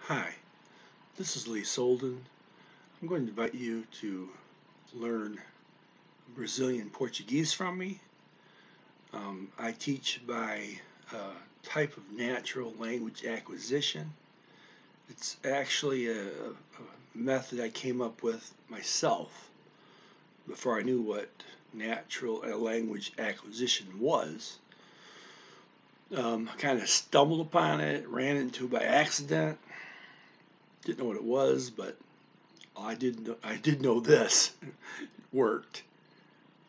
Hi, this is Lee Solden. I'm going to invite you to learn Brazilian Portuguese from me. I teach by a type of natural language acquisition. It's actually a method I came up with myself before I knew what natural language acquisition was. I kind of stumbled upon it, ran into it by accident. Didn't know what it was, but I did know this. It worked.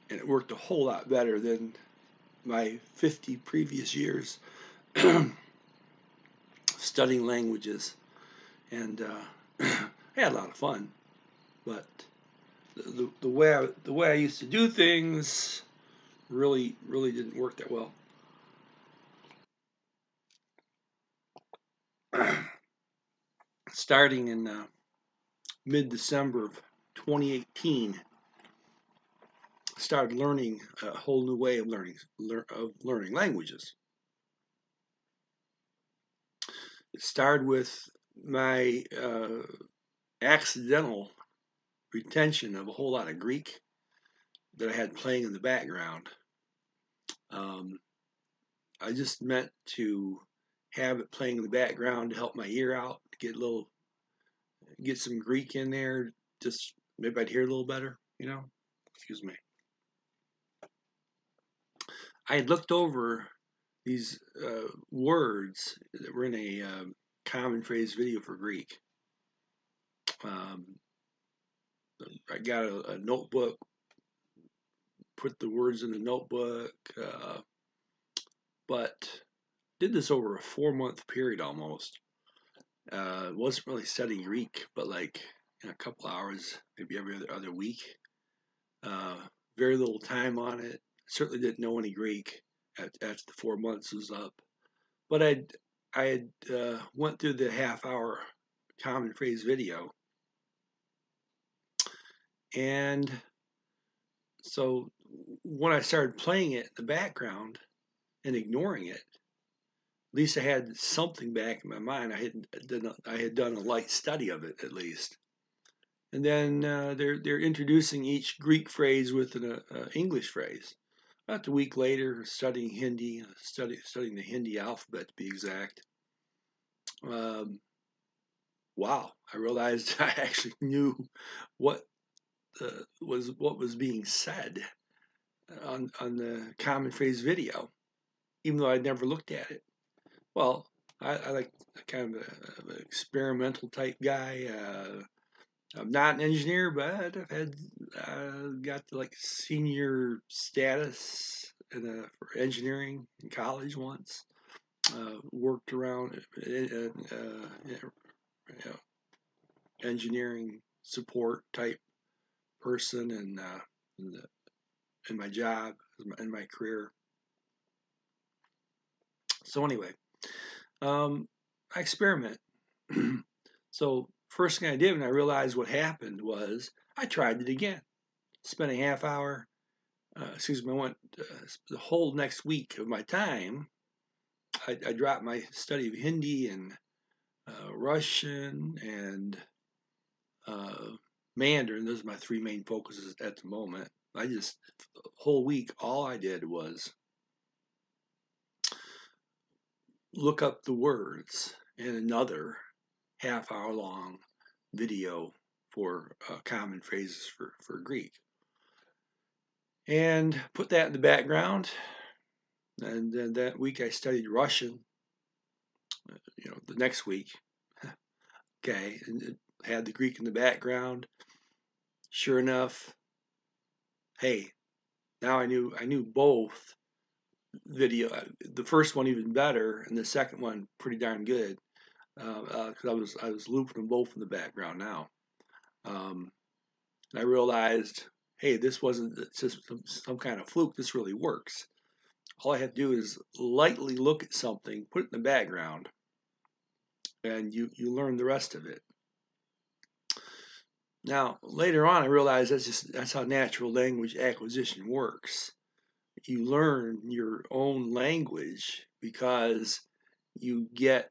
And it worked a whole lot better than my 50 previous years studying languages. And I had a lot of fun. But the way I used to do things really didn't work that well. Starting in mid-December of 2018, I started learning a whole new way of learning languages. It started with my accidental retention of a whole lot of Greek that I had playing in the background. I just meant to have it playing in the background to help my ear out, to get some Greek in there, just maybe I'd hear a little better, Excuse me. I had looked over these words that were in a common phrase video for Greek. I got a notebook, put the words in the notebook, but did this over a 4-month period almost. Wasn't really studying Greek, but like in a couple hours, maybe every other week. Very little time on it. Certainly didn't know any Greek after the 4 months was up. But I had went through the half-hour common phrase video, and so when I started playing it in the background and ignoring it, at least I had something back in my mind. I had done a light study of it at least. And then they're introducing each Greek phrase with an English phrase. About a week later, studying Hindi, studying the Hindi alphabet to be exact. Wow, I realized I actually knew what was being said on the common phrase video, even though I'd never looked at it. Well, I like kind of an experimental type guy. I'm not an engineer, but I've had got like senior status for engineering in college once. Worked around engineering support type person in my job, in my career. So anyway, I experiment. So first thing I did when I realized what happened was I tried it again. Spent a half hour, I went the whole next week of my time. I dropped my study of Hindi and Russian and Mandarin. Those are my 3 main focuses at the moment. The whole week, all I did was look up the words in another half-hour long video for common phrases for Greek. And put that in the background. And then that week I studied Russian. The next week, okay, and had the Greek in the background. Sure enough, hey, now I knew both video. The first one even better, and the second one pretty darn good, because I was looping them both in the background now. And I realized, hey, this wasn't just some kind of fluke. This really works. All I have to do is lightly look at something, put it in the background, and you learn the rest of it. Now, later on, I realized that's how natural language acquisition works. You learn your own language because you get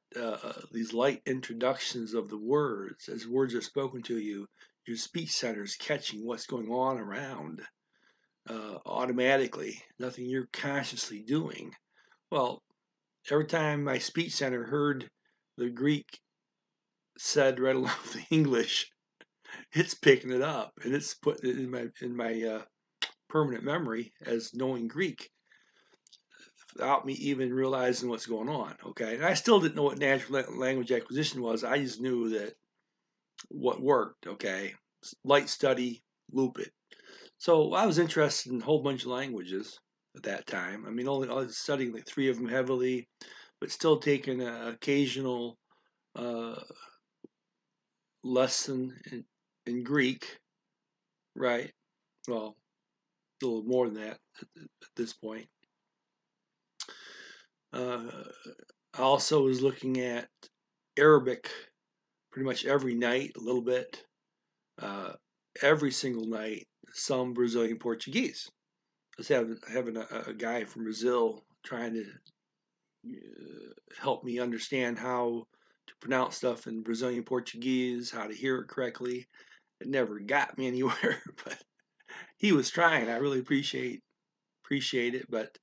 these light introductions of the words. As words are spoken to you, your speech center is catching what's going on around automatically, nothing you're consciously doing. Well, every time my speech center heard the Greek said right along with the English, it's picking it up and it's putting it in my permanent memory as knowing Greek without me even realizing what's going on. Okay, and I still didn't know what natural language acquisition was. I just knew that what worked. Okay, light study, loop it. So I was interested in a whole bunch of languages at that time. I mean, I was studying like 3 of them heavily, but still taking an occasional uh, lesson in Greek, right? Well, a little more than that at this point. I also was looking at Arabic pretty much every night, a little bit, every single night, some Brazilian Portuguese. I was having a guy from Brazil trying to help me understand how to pronounce stuff in Brazilian Portuguese, how to hear it correctly. It never got me anywhere, but he was trying. I really appreciate it, but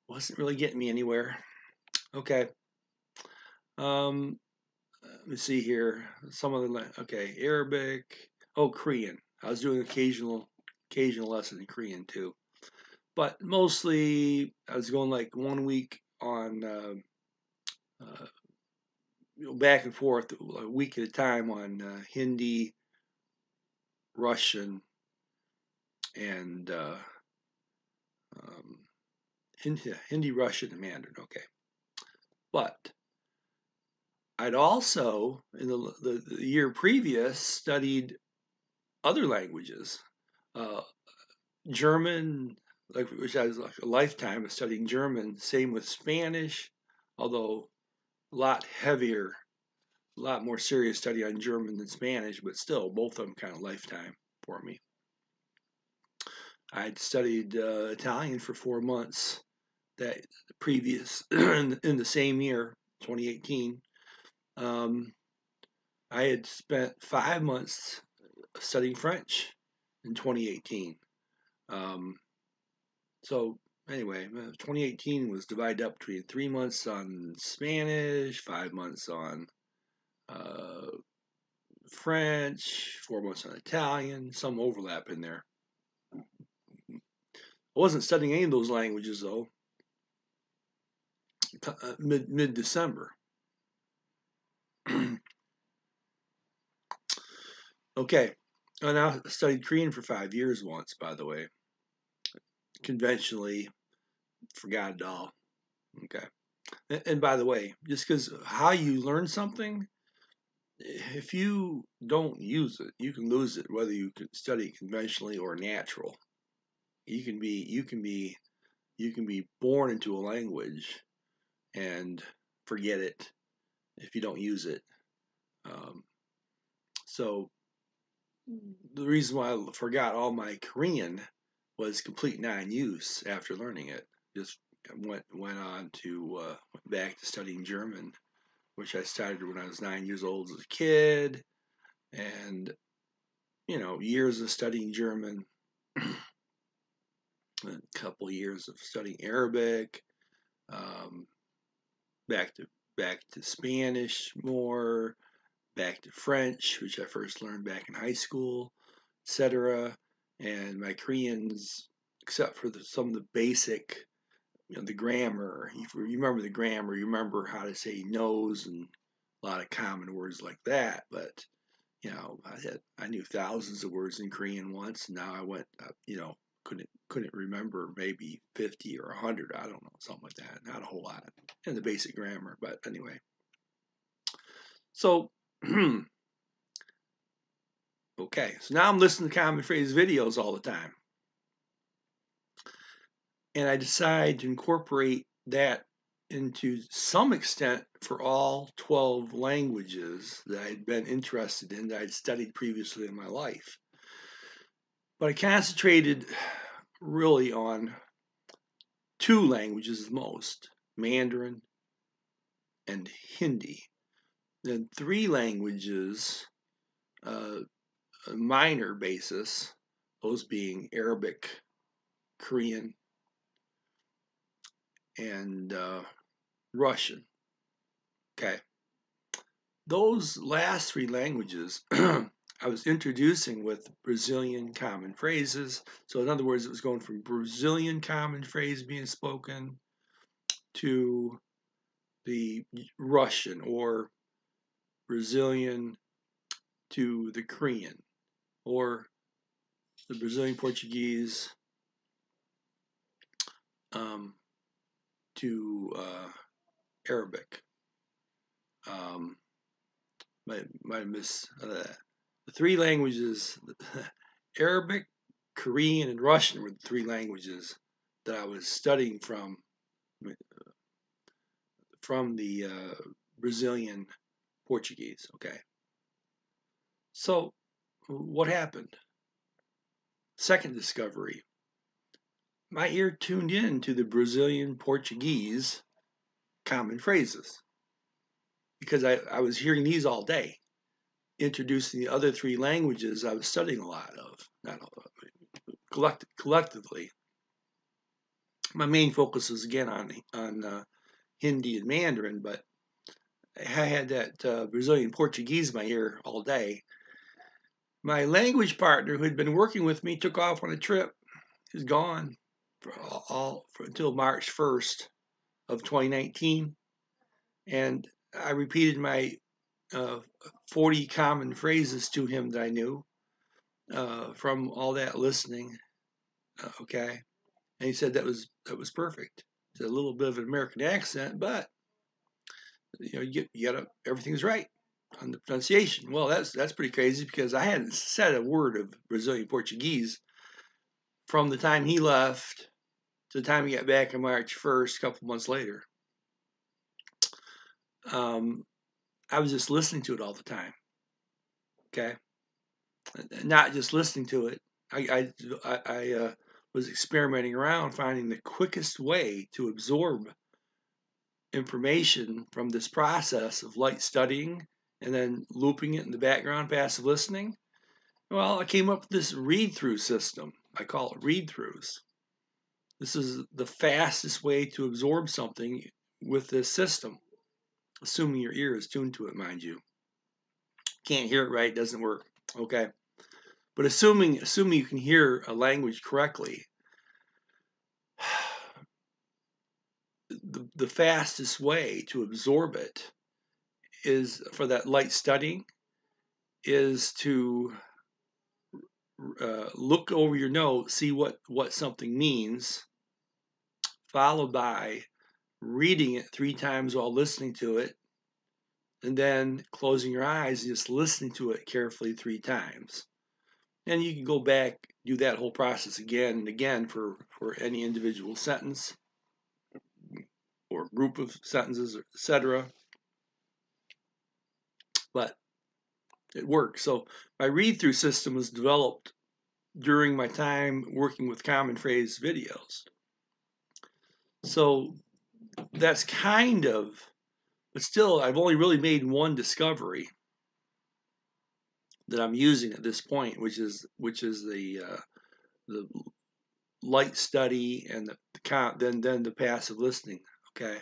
wasn't really getting me anywhere. Okay. Let me see here. Some of the okay, Arabic. Oh, Korean. I was doing occasional lesson in Korean too, but mostly I was going like 1 week on back and forth a week at a time on Hindi, Russian, and Hindi, Russian, and Mandarin. Okay, but I'd also in the year previous studied other languages, German, which I was like a lifetime of studying German. Same with Spanish, although a lot heavier, a lot more serious study on German than Spanish, but still both of them kind of lifetime for me. I'd studied Italian for 4 months that previous in the same year, 2018. I had spent 5 months studying French in 2018. So anyway, 2018 was divided up between 3 months on Spanish, 5 months on French, 4 months on Italian, some overlap in there. I wasn't studying any of those languages though. Mid-December. Okay, and I studied Korean for 5 years once, by the way. Conventionally, forgot it all. Okay, and by the way, just because how you learn something, if you don't use it, you can lose it. Whether you can study conventionally or natural, you can be born into a language and forget it if you don't use it. So the reason why I forgot all my Korean was complete non-use after learning it. Just went on to went back to studying German, which I started when I was 9 years old as a kid, and years of studying German, a couple years of studying Arabic, back to Spanish more, back to French, which I first learned back in high school, etc. And my Koreans, except for some of the basic, the grammar. If you remember the grammar, you remember how to say nose and a lot of common words like that. But I knew thousands of words in Korean once, and now I went, couldn't remember maybe 50 or 100. I don't know, something like that. Not a whole lot in the basic grammar, but anyway. So, okay, so now I'm listening to common phrase videos all the time. And I decide to incorporate that into some extent for all 12 languages that I'd been interested in, that I'd studied previously in my life. But I concentrated really on 2 languages the most, Mandarin and Hindi. Then 3 languages, a minor basis, those being Arabic, Korean, and Russian. Okay. Those last 3 languages I was introducing with Brazilian common phrases. So in other words, it was going from Brazilian common phrase being spoken to the Russian, or Brazilian to the Korean, or the Brazilian Portuguese to Arabic. Might miss the 3 languages. Arabic, Korean, and Russian were the 3 languages that I was studying from the Brazilian Portuguese. Okay. So what happened? Second discovery. My ear tuned in to the Brazilian Portuguese common phrases because I was hearing these all day, introducing the other 3 languages I was studying a lot of, not collectively. My main focus was again on Hindi and Mandarin, but I had that Brazilian Portuguese in my ear all day. My language partner, who had been working with me, took off on a trip. He was gone until March 1st of 2019, and I repeated my 40 common phrases to him that I knew from all that listening. Okay, and he said that was perfect. It's a little bit of an American accent, but you got everything's right on the pronunciation. Well, that's pretty crazy because I hadn't said a word of Brazilian Portuguese from the time he left to the time he got back on March 1st, a couple months later. I was just listening to it all the time. Okay, not just listening to it. I was experimenting around, finding the quickest way to absorb information from this process of light studying and then looping it in the background, passive listening. Well, I came up with this read-through system. I call it read-throughs. This is the fastest way to absorb something with this system, assuming your ear is tuned to it, mind you. Can't hear it right, doesn't work. Okay. But assuming you can hear a language correctly, the fastest way to absorb it is, for that light studying, is to look over your note, see what something means, followed by reading it 3 times while listening to it, and then closing your eyes and just listening to it carefully 3 times. And you can go back, do that whole process again and again for any individual sentence or group of sentences, etc. But it works. So my read-through system was developed during my time working with common phrase videos. So that's kind of, but still, I've only really made one discovery that I'm using at this point, which is the light study and then the passive listening. Okay,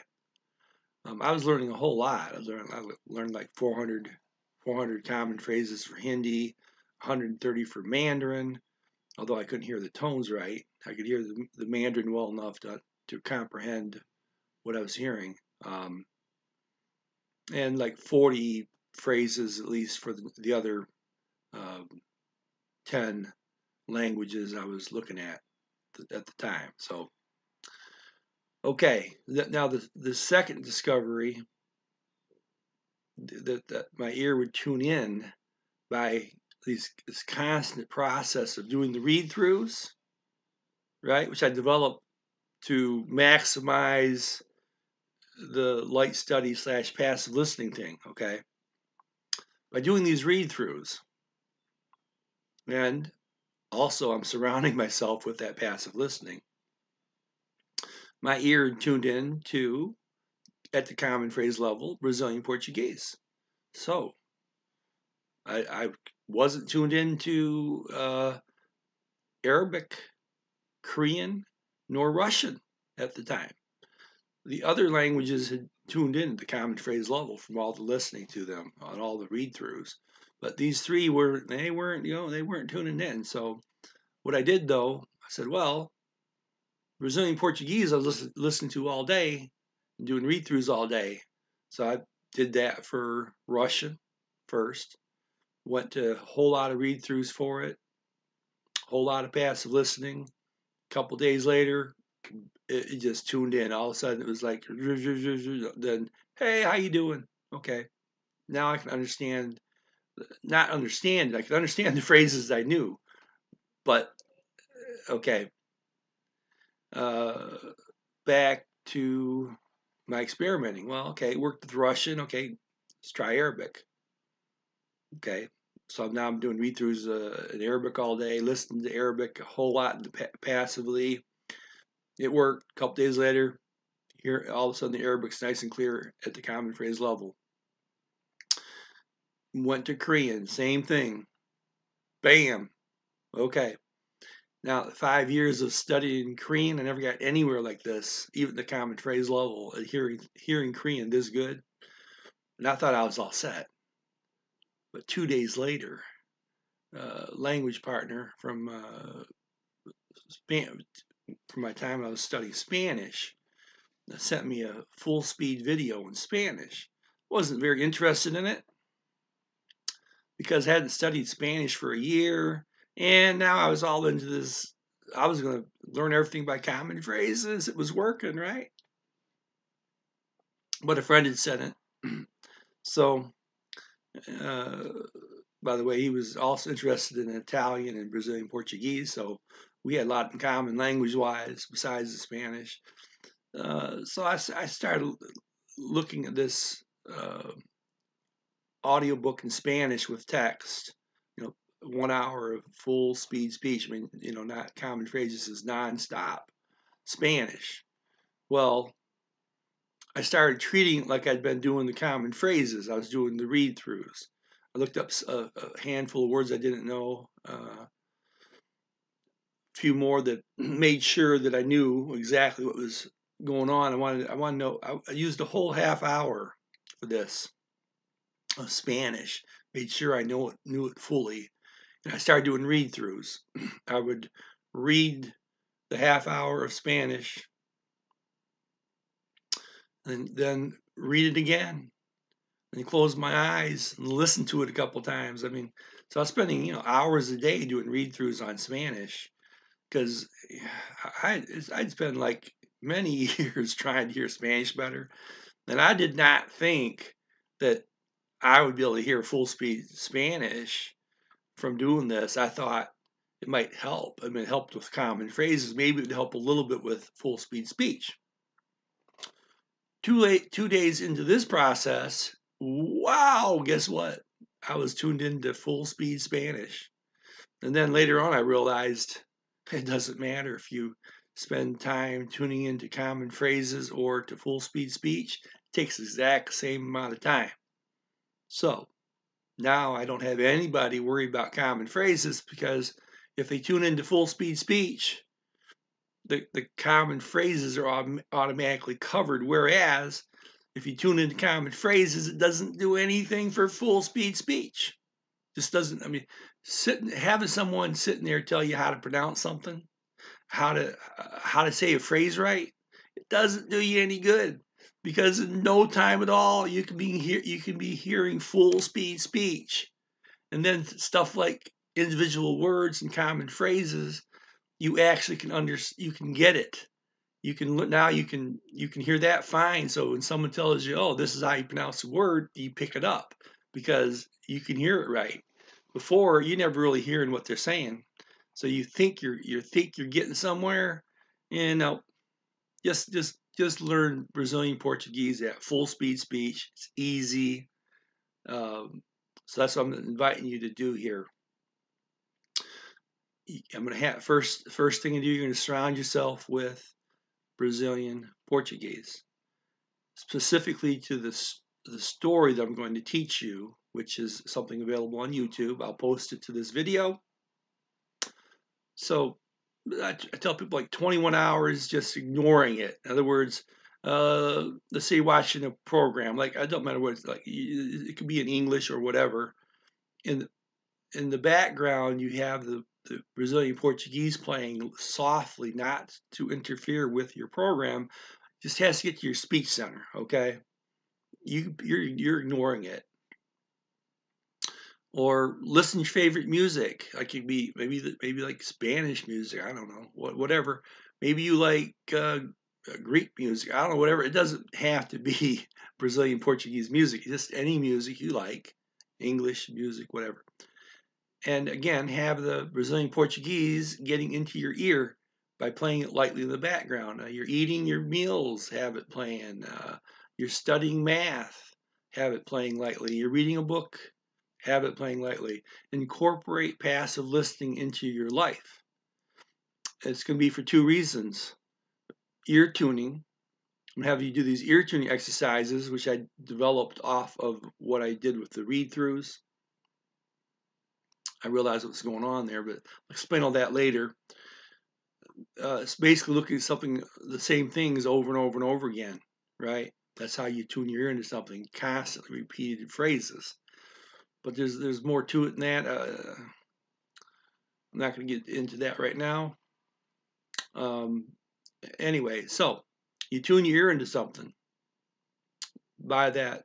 I was learning a whole lot. I learned like 400 common phrases for Hindi, 130 for Mandarin. Although I couldn't hear the tones right, I could hear the Mandarin well enough to comprehend what I was hearing. And like 40 phrases at least for the other 10 languages I was looking at the time. So, okay, now the second discovery that my ear would tune in by this constant process of doing the read-throughs, right, which I developed to maximize the light study / passive listening thing, okay? By doing these read-throughs, and also I'm surrounding myself with that passive listening, my ear tuned in to at the common phrase level, Brazilian Portuguese. So I wasn't tuned into Arabic, Korean, nor Russian at the time. The other languages had tuned in at the common phrase level from all the listening to them on all the read-throughs, but these three weren't tuning in. So what I did though, I said, well, Brazilian Portuguese I was listening to all day, doing read-throughs all day. So I did that for Russian first, went to a whole lot of read-throughs for it, a whole lot of passive listening. A couple days later, it just tuned in. All of a sudden, it was like, then, hey, how you doing? Okay, now I can understand. Not understand. I can understand the phrases I knew, but okay. Back to my experimenting. Well, okay, worked with Russian. Okay, let's try Arabic. Okay, so now I'm doing read-throughs in Arabic all day, listening to Arabic a whole lot passively. It worked. A couple days later, here all of a sudden the Arabic's nice and clear at the common phrase level. Went to Korean, same thing. Bam. Okay. Now, 5 years of studying Korean, I never got anywhere like this, even the common phrase level, hearing Korean this good. And I thought I was all set. But 2 days later, language partner from my time I was studying Spanish sent me a full speed video in Spanish. Wasn't very interested in it because I hadn't studied Spanish for a year, and now I was all into this. I was going to learn everything by common phrases. It was working, right? But a friend had said it. So, by the way, he was also interested in Italian and Brazilian Portuguese, so we had a lot in common language-wise besides the Spanish. So I started looking at this audiobook in Spanish with text, 1 hour of full speed speech. I mean, not common phrases, is nonstop Spanish. Well, I started treating it like I'd been doing the common phrases. I was doing the read-throughs. I looked up a handful of words I didn't know, a few more that made sure that I knew exactly what was going on. I wanted to know. I used a whole half hour for this of Spanish. Made sure I knew it fully. And I started doing read-throughs. I would read the half hour of Spanish and then read it again and close my eyes and listen to it a couple times. I mean, so I was spending hours a day doing read-throughs on Spanish because I'd spend like many years trying to hear Spanish better, and I did not think that I would be able to hear full speed Spanish from doing this. I thought it might help. I mean, it helped with common phrases. Maybe it would help a little bit with full speed speech. 2 days into this process, wow, guess what? I was tuned into full speed Spanish. And then later on, I realized it doesn't matter if you spend time tuning into common phrases or to full speed speech. It takes the exact same amount of time. So now I don't have anybody worried about common phrases because if they tune into full speed speech, the common phrases are automatically covered. Whereas if you tune into common phrases, it doesn't do anything for full speed speech. Just doesn't. I mean, having someone sitting there tell you how to pronounce something, how to say a phrase right, it doesn't do you any good because in no time at all you can be hearing full speed speech, and then stuff like individual words and common phrases, you actually you can get it. You can hear that fine. So when someone tells you, "Oh, this is how you pronounce the word," you pick it up because you can hear it right. Before, you never really hearing what they're saying, so you think you're getting somewhere. And just learn Brazilian Portuguese at full speed speech. It's easy. So that's what I'm inviting you to do here. I'm going to have first thing to do. You're going to surround yourself with Brazilian Portuguese. specifically to the story that I'm going to teach you, which is something available on YouTube. I'll post it to this video. So I tell people like 21 hours just ignoring it. In other words, let's say watching a program, like it don't matter what it's like, it could be in English or whatever. In the background, you have the Brazilian Portuguese playing softly, not to interfere with your program. Just has to get to your speech center, okay? You're ignoring it. Or listen to your favorite music. Like it could be maybe like Spanish music. I don't know, whatever. Maybe you like Greek music. I don't know, whatever. It doesn't have to be Brazilian Portuguese music. Just any music you like, English music, whatever. And again, have the Brazilian Portuguese getting into your ear by playing it lightly in the background. You're eating your meals, have it playing. You're studying math, have it playing lightly. You're reading a book, have it playing lightly. Incorporate passive listening into your life. It's going to be for two reasons. Ear tuning. I'm going to have you do these ear tuning exercises, which I developed off of what I did with the read-throughs. I realized what's going on there, but I'll explain all that later. It's basically looking at something, the same things over and over and over again, right? That's how you tune your ear into something, constantly repeated phrases. But there's more to it than that. I'm not going to get into that right now. Anyway, so you tune your ear into something by that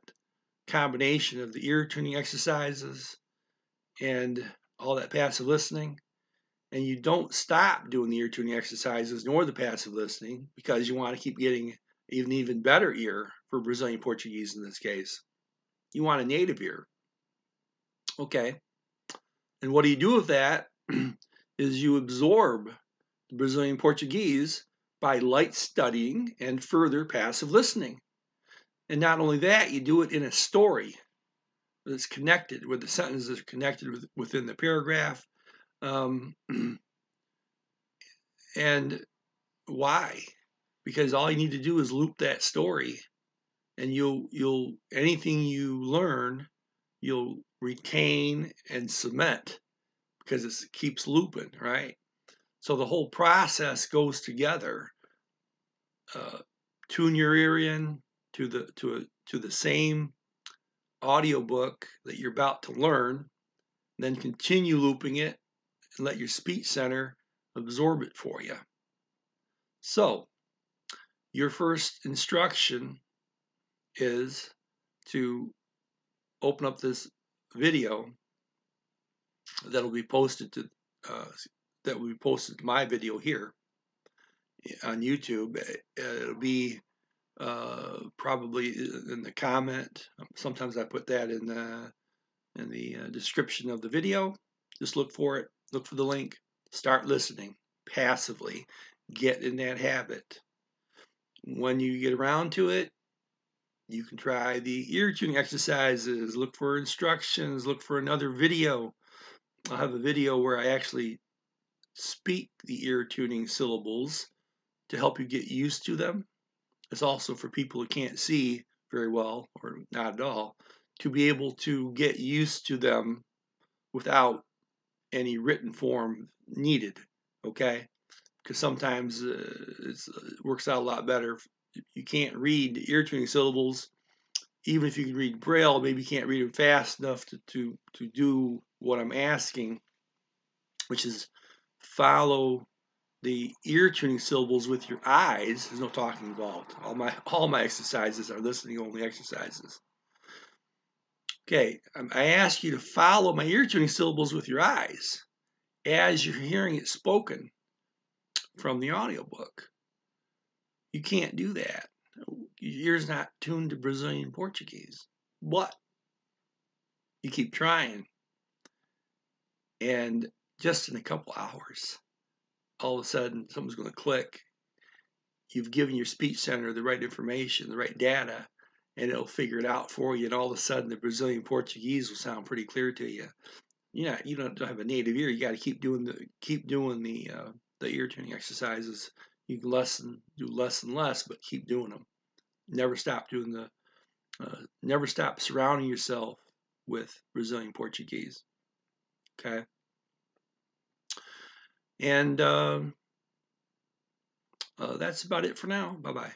combination of the ear tuning exercises and all that passive listening. And you don't stop doing the ear tuning exercises nor the passive listening because you want to keep getting an even better ear for Brazilian Portuguese in this case. You want a native ear. Okay. And what do you do with that is you absorb the Brazilian Portuguese by light studying and further passive listening. And not only that, you do it in a story that's connected, where the sentences are connected within the paragraph. And why? Because all you need to do is loop that story, and you'll anything you learn, you'll retain and cement because it keeps looping, right? So the whole process goes together. Tune your ear in to the same audiobook that you're about to learn, then continue looping it and let your speech center absorb it for you. So your first instruction is to open up this video that'll be posted to my video here on YouTube. It'll be probably in the comment. Sometimes I put that in the description of the video. Just look for it. Look for the link. Start listening passively. Get in that habit. When you get around to it, you can try the ear tuning exercises. Look for instructions. Look for another video. I'll have a video where I actually speak the ear tuning syllables to help you get used to them. It's also for people who can't see very well or not at all to be able to get used to them without any written form needed, okay? Because sometimes it works out a lot better. You can't read ear tuning syllables. Even if you can read Braille, maybe you can't read them fast enough to do what I'm asking, which is follow the ear tuning syllables with your eyes. There's no talking involved. All my exercises are listening only exercises. Okay, I ask you to follow my ear tuning syllables with your eyes as you're hearing it spoken from the audiobook. You can't do that. Your ear's not tuned to Brazilian Portuguese. But you keep trying. And just in a couple hours, all of a sudden, something's going to click. You've given your speech center the right information, the right data, and it'll figure it out for you. And all of a sudden, the Brazilian Portuguese will sound pretty clear to you. You don't have a native ear. You got to keep doing the ear tuning exercises. You can do less and less, but keep doing them. Never stop doing never stop surrounding yourself with Brazilian Portuguese. Okay. And that's about it for now. Bye-bye.